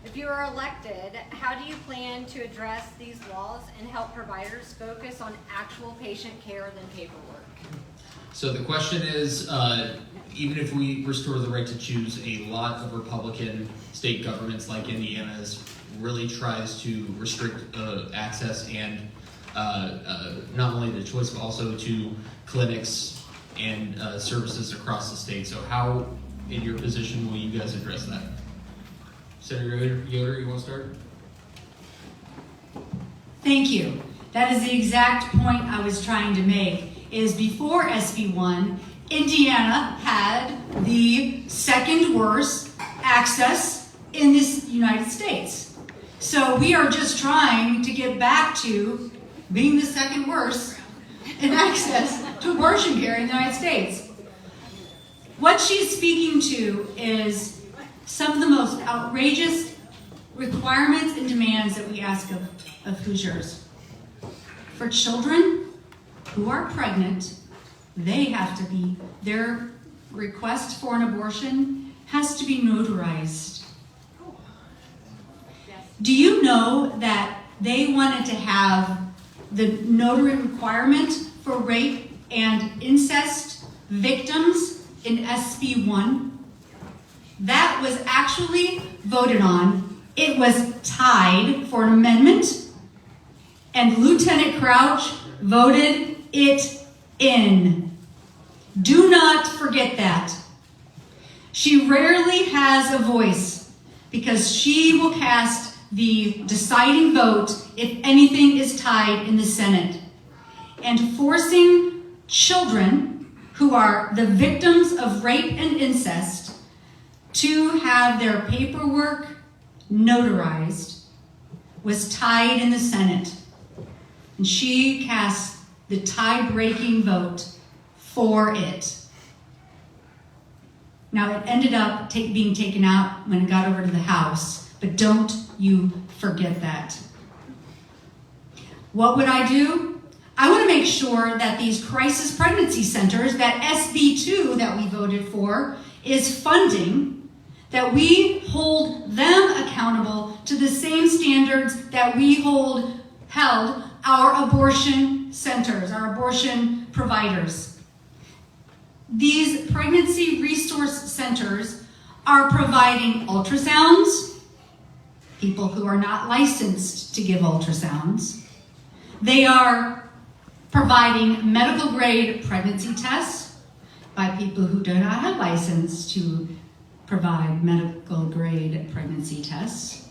If you are elected, how do you plan to address these laws and help providers focus on actual patient care than paperwork? So the question is, even if we restore the right to choose, a lot of Republican state governments like Indiana's really tries to restrict access and not only to choice but also to clinics and services across the state. So how, in your position, will you guys address that? Senator Yoder, you want to start? Thank you. That is the exact point I was trying to make, is before SB 1, Indiana had the second worst access in this United States. So we are just trying to get back to being the second worst in access to abortion care in the United States. What she's speaking to is some of the most outrageous requirements and demands that we ask of Hoosiers. For children who are pregnant, they have to be, their request for an abortion has to be notarized. Do you know that they wanted to have the notary requirement for rape and incest victims in SB 1? That was actually voted on. It was tied for an amendment, and Lieutenant Crouch voted it in. Do not forget that. She rarely has a voice because she will cast the deciding vote if anything is tied in the Senate. And forcing children who are the victims of rape and incest to have their paperwork notarized was tied in the Senate. And she cast the tie-breaking vote for it. Now, it ended up being taken out when it got over to the House, but don't you forget that. What would I do? I want to make sure that these crisis pregnancy centers, that SB2 that we voted for, is funding, that we hold them accountable to the same standards that we held our abortion centers, our abortion providers. These pregnancy resource centers are providing ultrasounds, people who are not licensed to give ultrasounds. They are providing medical grade pregnancy tests by people who do not have license to provide medical grade pregnancy tests.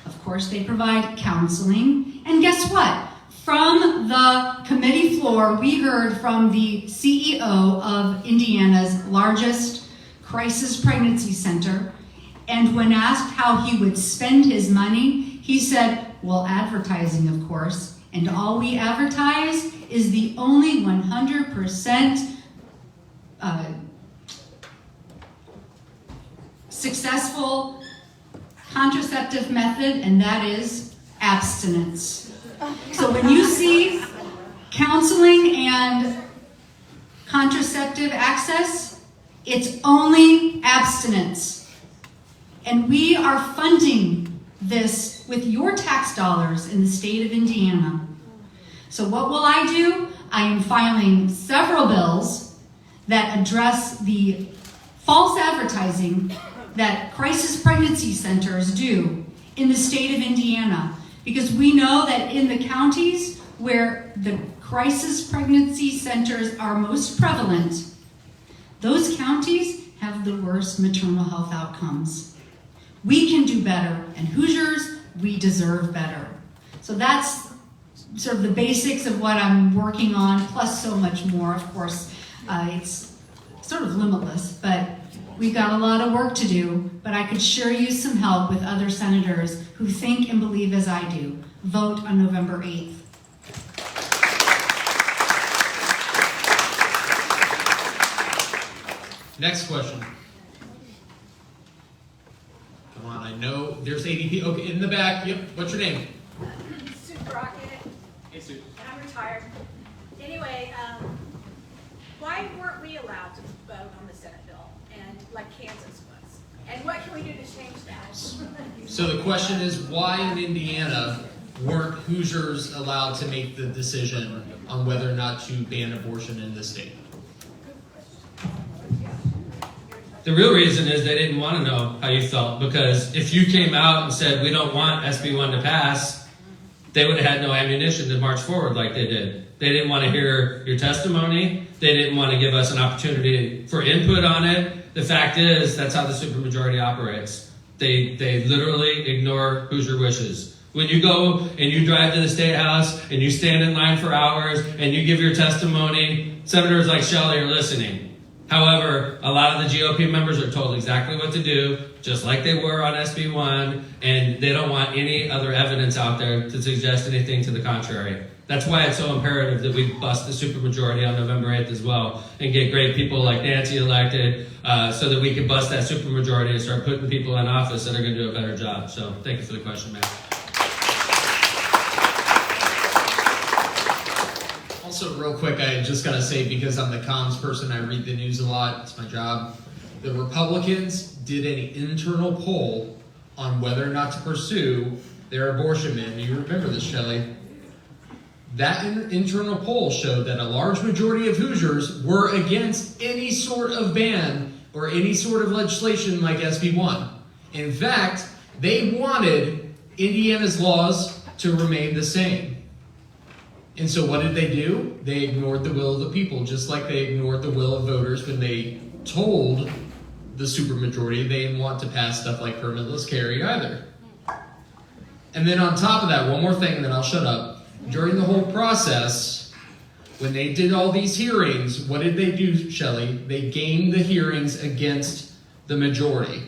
Of course, they provide counseling. And guess what? From the committee floor, we heard from the CEO of Indiana's largest crisis pregnancy center. And when asked how he would spend his money, he said, well, advertising, of course. And all we advertise is the only 100% successful contraceptive method, and that is abstinence. So when you see counseling and contraceptive access, it's only abstinence. And we are funding this with your tax dollars in the state of Indiana. So what will I do? I am filing several bills that address the false advertising that crisis pregnancy centers do in the state of Indiana. Because we know that in the counties where the crisis pregnancy centers are most prevalent, those counties have the worst maternal health outcomes. We can do better, and Hoosiers, we deserve better. So that's sort of the basics of what I'm working on, plus so much more. Of course, it's sort of limitless, but we've got a lot of work to do, but I could sure use some help with other senators who think and believe as I do. Vote on November 8th. Next question. Come on, I know there's ADP. Okay, in the back. Yep. What's your name? Sue Brockett. Hey, Sue. And I'm retired. Anyway, why weren't we allowed to vote on the Senate bill, and like Kansas was? And what can we do to change that? So the question is, why in Indiana weren't Hoosiers allowed to make the decision on whether or not to ban abortion in the state? The real reason is they didn't want to know how you felt, because if you came out and said we don't want SB1 to pass, they would have had no ammunition to march forward like they did. They didn't want to hear your testimony. They didn't want to give us an opportunity for input on it. The fact is, that's how the supermajority operates. They literally ignore Hoosier wishes. When you go and you drive to the State House and you stand in line for hours and you give your testimony, senators like Shelli are listening. However, a lot of the GOP members are told exactly what to do, just like they were on SB1, and they don't want any other evidence out there to suggest anything to the contrary. That's why it's so imperative that we bust the supermajority on November 8th as well, and get great people like Nancy elected, so that we can bust that supermajority and start putting people in office that are going to do a better job. So thank you for the question, Matt. Also, real quick, I just got to say, because I'm the comms person, I read the news a lot, it's my job. The Republicans did an internal poll on whether or not to pursue their abortion ban. You remember this, Shelli? That internal poll showed that a large majority of Hoosiers were against any sort of ban or any sort of legislation like SB1. In fact, they wanted Indiana's laws to remain the same. And so what did they do? They ignored the will of the people, just like they ignored the will of voters when they told the supermajority they didn't want to pass stuff like permitless carry either. And then on top of that, one more thing, and then I'll shut up. During the whole process, when they did all these hearings, what did they do, Shelli? They gamed the hearings against the majority.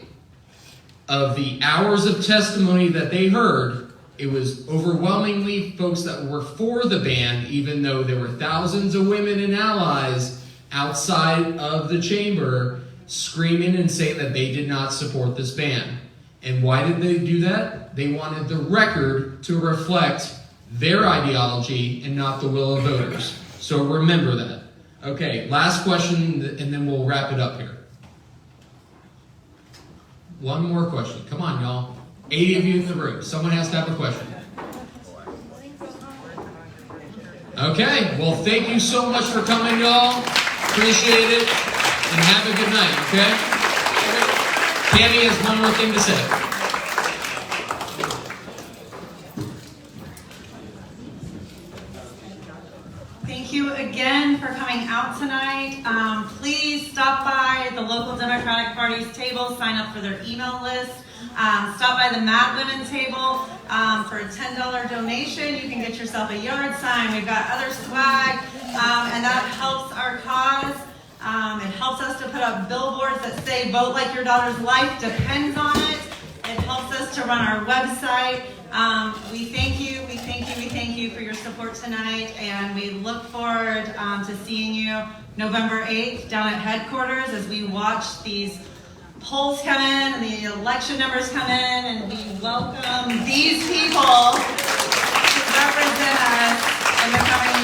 Of the hours of testimony that they heard, it was overwhelmingly folks that were for the ban, even though there were thousands of women and allies outside of the chamber screaming and saying that they did not support this ban. And why did they do that? They wanted the record to reflect their ideology and not the will of voters. So remember that. Okay, last question, and then we'll wrap it up here. One more question. Come on, y'all. 80 of you in the room. Someone has to have a question. Okay, well, thank you so much for coming, y'all. Appreciate it. And have a good night, okay? Tammy has one more thing to say. Thank you again for coming out tonight. Please stop by the local Democratic Party's table, sign up for their email list. Stop by the MADWOMEN table for a $10 donation. You can get yourself a yard sign. We've got other swag, and that helps our cause. It helps us to put up billboards that say, vote like your daughter's life depends on it. It helps us to run our website. We thank you for your support tonight, and we look forward to seeing you November 8th down at headquarters as we watch these polls come in and the election numbers come in, and we welcome these people to represent us in the coming